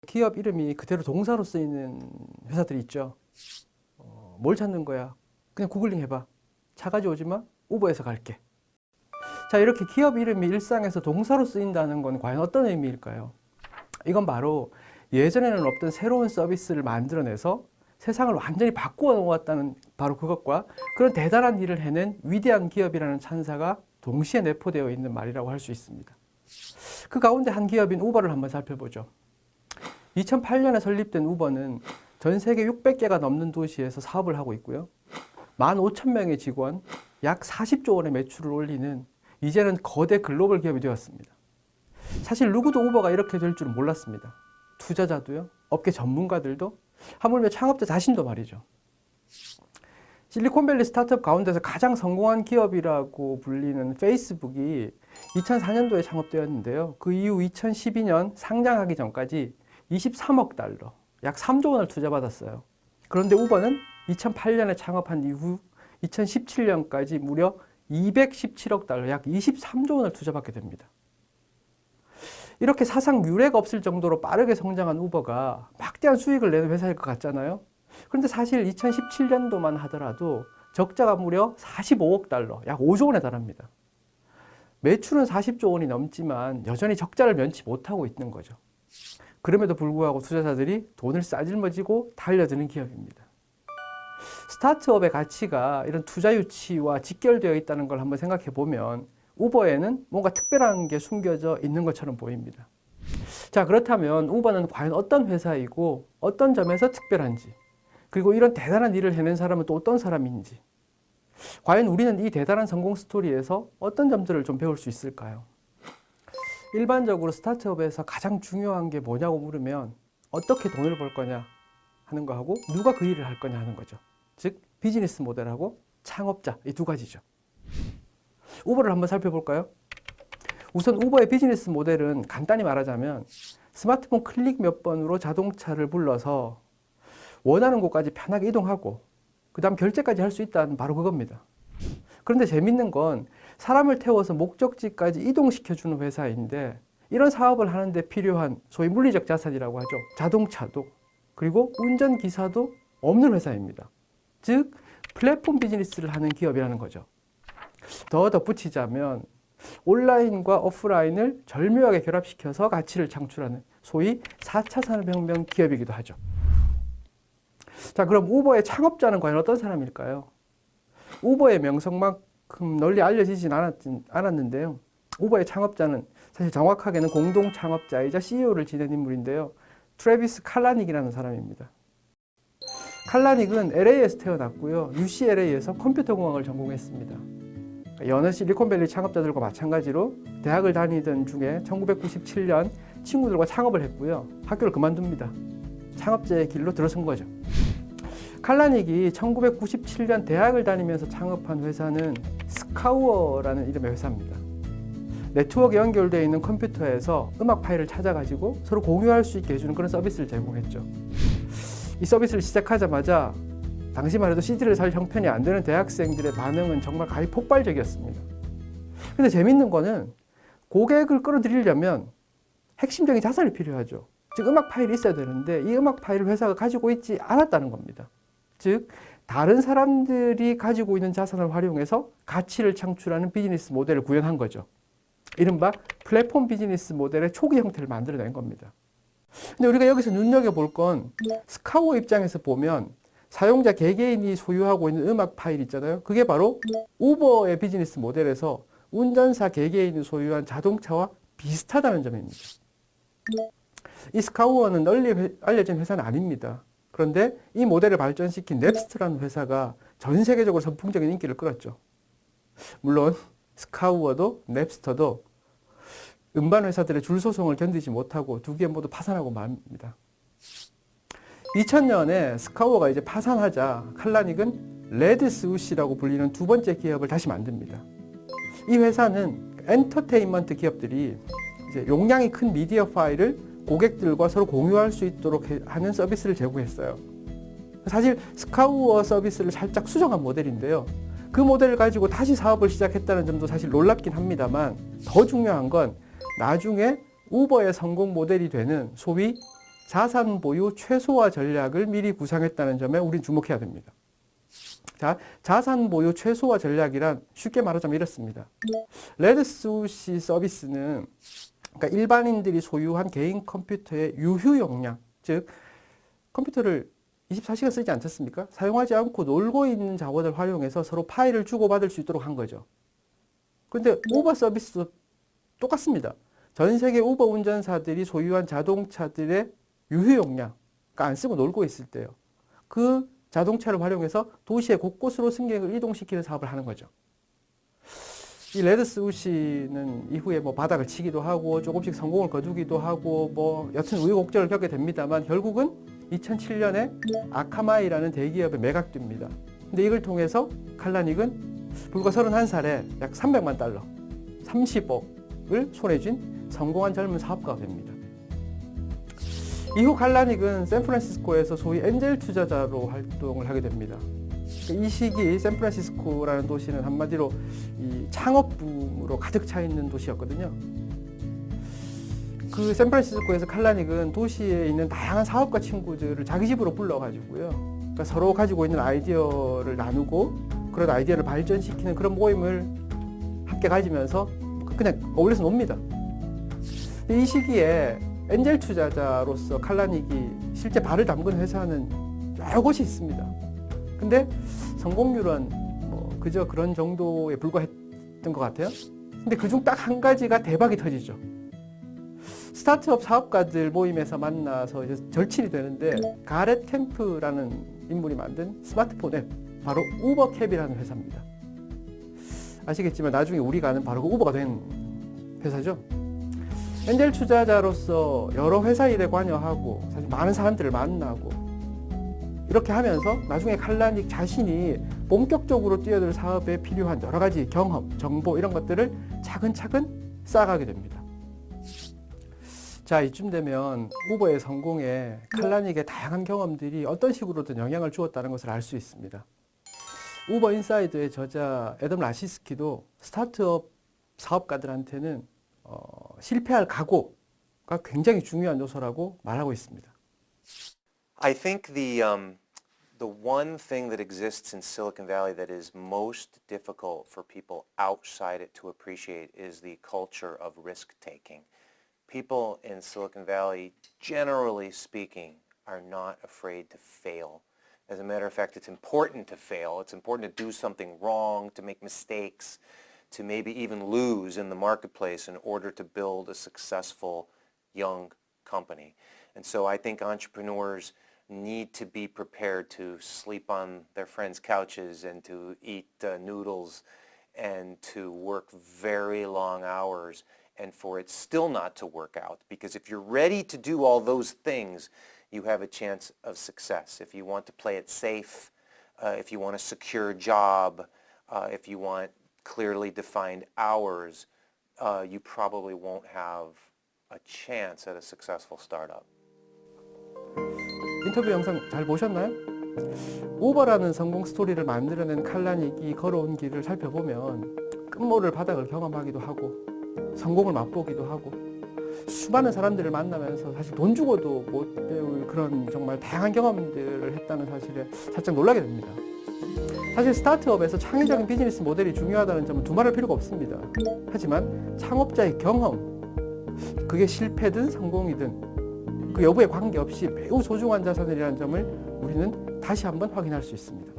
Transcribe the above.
기업 이름이 그대로 동사로 쓰이는 회사들이 있죠. 뭘 찾는 거야? 그냥 구글링 해봐. 차 가져오지 마. 우버에서 갈게. 자, 이렇게 기업 이름이 일상에서 동사로 쓰인다는 건 과연 어떤 의미일까요? 이건 바로 예전에는 없던 새로운 서비스를 만들어내서 세상을 완전히 바꾸어 놓았다는 바로 그것과 그런 대단한 일을 해낸 위대한 기업이라는 찬사가 동시에 내포되어 있는 말이라고 할 수 있습니다. 그 가운데 한 기업인 우버를 한번 살펴보죠. 2008년에 설립된 우버는 전 세계 600개가 넘는 도시에서 사업을 하고 있고요. 15,000명의 직원, 약 40조 원의 매출을 올리는 이제는 거대 글로벌 기업이 되었습니다. 사실 누구도 우버가 이렇게 될 줄은 몰랐습니다. 투자자도요, 업계 전문가들도, 하물며 창업자 자신도 말이죠. 실리콘밸리 스타트업 가운데서 가장 성공한 기업이라고 불리는 페이스북이 2004년도에 창업되었는데요. 그 이후 2012년 상장하기 전까지 23억 달러, 약 3조 원을 투자받았어요. 그런데 우버는 2008년에 창업한 이후 2017년까지 무려 217억 달러, 약 23조 원을 투자받게 됩니다. 이렇게 사상 유례가 없을 정도로 빠르게 성장한 우버가 막대한 수익을 내는 회사일 것 같잖아요. 그런데 사실 2017년도만 하더라도 적자가 무려 45억 달러, 약 5조 원에 달합니다. 매출은 40조 원이 넘지만 여전히 적자를 면치 못하고 있는 거죠. 그럼에도 불구하고 투자자들이 돈을 싸질머지고 달려드는 기업입니다. 스타트업의 가치가 이런 투자 유치와 직결되어 있다는 걸 한번 생각해 보면 우버에는 뭔가 특별한 게 숨겨져 있는 것처럼 보입니다. 자, 그렇다면 우버는 과연 어떤 회사이고 어떤 점에서 특별한지, 그리고 이런 대단한 일을 해낸 사람은 또 어떤 사람인지, 과연 우리는 이 대단한 성공 스토리에서 어떤 점들을 좀 배울 수 있을까요? 일반적으로 스타트업에서 가장 중요한 게 뭐냐고 물으면 어떻게 돈을 벌 거냐 하는 거하고 누가 그 일을 할 거냐 하는 거죠. 즉 비즈니스 모델하고 창업자, 이 두 가지죠. 우버를 한번 살펴볼까요? 우선 우버의 비즈니스 모델은 간단히 말하자면 스마트폰 클릭 몇 번으로 자동차를 불러서 원하는 곳까지 편하게 이동하고 그 다음 결제까지 할 수 있다는 바로 그겁니다. 그런데 재밌는 건 사람을 태워서 목적지까지 이동시켜주는 회사인데 이런 사업을 하는데 필요한 소위 물리적 자산이라고 하죠. 자동차도 그리고 운전기사도 없는 회사입니다. 즉 플랫폼 비즈니스를 하는 기업이라는 거죠. 더 덧붙이자면 온라인과 오프라인을 절묘하게 결합시켜서 가치를 창출하는 소위 4차 산업혁명 기업이기도 하죠. 자, 그럼 우버의 창업자는 과연 어떤 사람일까요? 우버의 명성만큼 널리 알려지진 않았는데요. 우버의 창업자는 사실 정확하게는 공동 창업자이자 CEO를 지낸 인물인데요. 트래비스 칼라닉이라는 사람입니다. 칼라닉은 LA에서 태어났고요. UCLA에서 컴퓨터공학을 전공했습니다. 여느 실리콘밸리 창업자들과 마찬가지로 대학을 다니던 중에 1997년 친구들과 창업을 했고요. 학교를 그만둡니다. 창업자의 길로 들어선 거죠. 칼라닉이 1997년 대학을 다니면서 창업한 회사는 스카우어라는 이름의 회사입니다. 네트워크에 연결되어 있는 컴퓨터에서 음악 파일을 찾아가지고 서로 공유할 수 있게 해주는 그런 서비스를 제공했죠. 이 서비스를 시작하자마자 당시만 해도 CD를 살 형편이 안 되는 대학생들의 반응은 정말 가히 폭발적이었습니다. 근데 재밌는 거는 고객을 끌어들이려면 핵심적인 자산이 필요하죠. 즉 음악 파일이 있어야 되는데 이 음악 파일을 회사가 가지고 있지 않았다는 겁니다. 즉 다른 사람들이 가지고 있는 자산을 활용해서 가치를 창출하는 비즈니스 모델을 구현한 거죠. 이른바 플랫폼 비즈니스 모델의 초기 형태를 만들어낸 겁니다. 근데 우리가 여기서 눈여겨볼 건 스카우어 입장에서 보면 사용자 개개인이 소유하고 있는 음악 파일 있잖아요. 그게 바로 우버의 비즈니스 모델에서 운전사 개개인이 소유한 자동차와 비슷하다는 점입니다. 이 스카우어는 널리 알려진 회사는 아닙니다. 그런데 이 모델을 발전시킨 넵스터라는 회사가 전 세계적으로 선풍적인 인기를 끌었죠. 물론 스카우어도 넵스터도 음반 회사들의 줄 소송을 견디지 못하고 두 개 모두 파산하고 맙니다. 2000년에 스카우어가 이제 파산하자 칼라닉은 레드스우시라고 불리는 두 번째 기업을 다시 만듭니다. 이 회사는 엔터테인먼트 기업들이 이제 용량이 큰 미디어 파일을 고객들과 서로 공유할 수 있도록 하는 서비스를 제공했어요. 사실 스카우어 서비스를 살짝 수정한 모델인데요. 그 모델을 가지고 다시 사업을 시작했다는 점도 사실 놀랍긴 합니다만 더 중요한 건 나중에 우버의 성공 모델이 되는 소위 자산 보유 최소화 전략을 미리 구상했다는 점에 우린 주목해야 됩니다. 자, 자산 보유 최소화 전략이란 쉽게 말하자면 이렇습니다. 레드스우시 서비스는 그러니까 일반인들이 소유한 개인 컴퓨터의 유휴 용량, 즉 컴퓨터를 24시간 쓰지 않겠습니까? 사용하지 않고 놀고 있는 자원을 활용해서 서로 파일을 주고받을 수 있도록 한 거죠. 그런데 우버 서비스도 똑같습니다. 전 세계 우버 운전사들이 소유한 자동차들의 유휴 용량, 그러니까 안 쓰고 놀고 있을 때요. 그 자동차를 활용해서 도시의 곳곳으로 승객을 이동시키는 사업을 하는 거죠. 이 레드스우시는 이후에 뭐 바닥을 치기도 하고 조금씩 성공을 거두기도 하고 뭐 여튼 우여곡절을 겪게 됩니다만 결국은 2007년에 아카마이라는 대기업에 매각됩니다. 근데 이걸 통해서 칼라닉은 불과 31살에 약 300만 달러, 30억을 손에 쥔 성공한 젊은 사업가가 됩니다. 이후 칼라닉은 샌프란시스코에서 소위 엔젤 투자자로 활동을 하게 됩니다. 이 시기 샌프란시스코라는 도시는 한마디로 이 창업 붐으로 가득 차 있는 도시였거든요. 그 샌프란시스코에서 칼라닉은 도시에 있는 다양한 사업가 친구들을 자기 집으로 불러가지고요. 그러니까 서로 가지고 있는 아이디어를 나누고 그런 아이디어를 발전시키는 그런 모임을 함께 가지면서 그냥 어울려서 놉니다. 이 시기에 엔젤 투자자로서 칼라닉이 실제 발을 담근 회사는 여러 곳이 있습니다. 근데 성공률은 뭐 그저 그런 정도에 불과했던 것 같아요. 근데 그중 딱 한 가지가 대박이 터지죠. 스타트업 사업가들 모임에서 만나서 이제 절친이 되는데 가렛 캠프라는 인물이 만든 스마트폰 앱, 바로 우버캡이라는 회사입니다. 아시겠지만 나중에 우리가 아는 바로 그 우버가 된 회사죠. 엔젤 투자자로서 여러 회사 일에 관여하고 사실 많은 사람들을 만나고 이렇게 하면서 나중에 칼라닉 자신이 본격적으로 뛰어들 사업에 필요한 여러 가지 경험, 정보 이런 것들을 차근차근 쌓아가게 됩니다. 자, 이쯤 되면 우버의 성공에 칼라닉의 다양한 경험들이 어떤 식으로든 영향을 주었다는 것을 알 수 있습니다. 우버 인사이드의 저자 애덤 라시스키도 스타트업 사업가들한테는 실패할 각오가 굉장히 중요한 요소라고 말하고 있습니다. I think the one thing that exists in Silicon Valley that is most difficult for people outside it to appreciate is the culture of risk-taking. People in Silicon Valley, generally speaking, are not afraid to fail. As a matter of fact, it's important to fail. It's important to do something wrong, to make mistakes, to maybe even lose in the marketplace in order to build a successful young company. And so I think entrepreneurs need to be prepared to sleep on their friends' couches and to eat noodles and to work very long hours and for it still not to work out. Because if you're ready to do all those things, you have a chance of success. If you want to play it safe, if you want a secure job, if you want clearly defined hours, you probably won't have a chance at a successful startup. 인터뷰 영상 잘 보셨나요? 우버라는 성공 스토리를 만들어낸 칼라닉이 걸어온 길을 살펴보면 끝모를 바닥을 경험하기도 하고 성공을 맛보기도 하고 수많은 사람들을 만나면서 사실 돈 주고도 못 배울 그런 정말 다양한 경험들을 했다는 사실에 살짝 놀라게 됩니다. 사실 스타트업에서 창의적인 비즈니스 모델이 중요하다는 점은 두말할 필요가 없습니다. 하지만 창업자의 경험, 그게 실패든 성공이든 그 여부에 관계없이 매우 소중한 자산이라는 점을 우리는 다시 한번 확인할 수 있습니다.